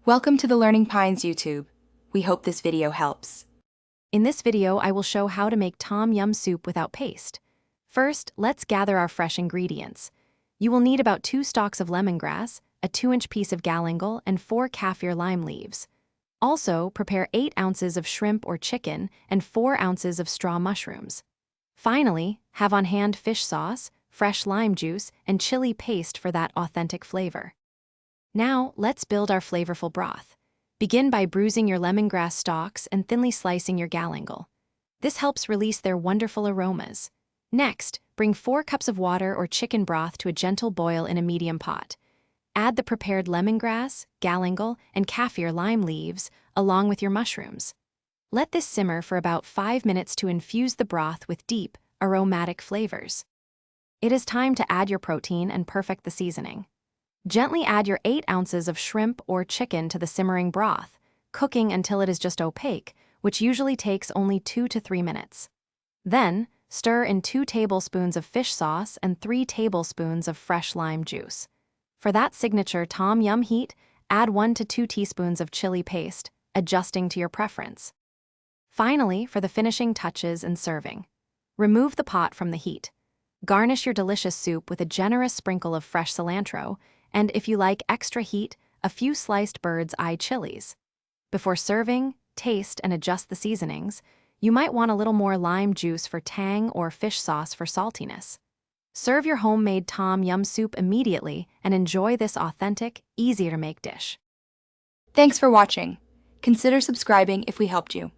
Welcome to the Learning Pines YouTube. We hope this video helps. In this video, I will show how to make tom yum soup without paste. First, let's gather our fresh ingredients. You will need about 2 stalks of lemongrass, a 2-inch piece of galangal, and 4 kaffir lime leaves. Also, prepare 8 ounces of shrimp or chicken and 4 ounces of straw mushrooms. Finally, have on hand fish sauce, fresh lime juice, and chili paste for that authentic flavor. Now, let's build our flavorful broth. Begin by bruising your lemongrass stalks and thinly slicing your galangal. This helps release their wonderful aromas. Next, bring 4 cups of water or chicken broth to a gentle boil in a medium pot. Add the prepared lemongrass, galangal, and kaffir lime leaves, along with your mushrooms. Let this simmer for about 5 minutes to infuse the broth with deep, aromatic flavors. It is time to add your protein and perfect the seasoning. Gently add your 8 ounces of shrimp or chicken to the simmering broth, cooking until it is just opaque, which usually takes only 2 to 3 minutes. Then, stir in 2 tablespoons of fish sauce and 3 tablespoons of fresh lime juice. For that signature tom yum heat, add 1 to 2 teaspoons of chili paste, adjusting to your preference. Finally, for the finishing touches and serving. Remove the pot from the heat. Garnish your delicious soup with a generous sprinkle of fresh cilantro, and if you like extra heat, a few sliced bird's eye chilies. Before serving, taste and adjust the seasonings. You might want a little more lime juice for tang or fish sauce for saltiness. Serve your homemade tom yum soup immediately and enjoy this authentic, easy-to-make dish. Thanks for watching. Consider subscribing if we helped you.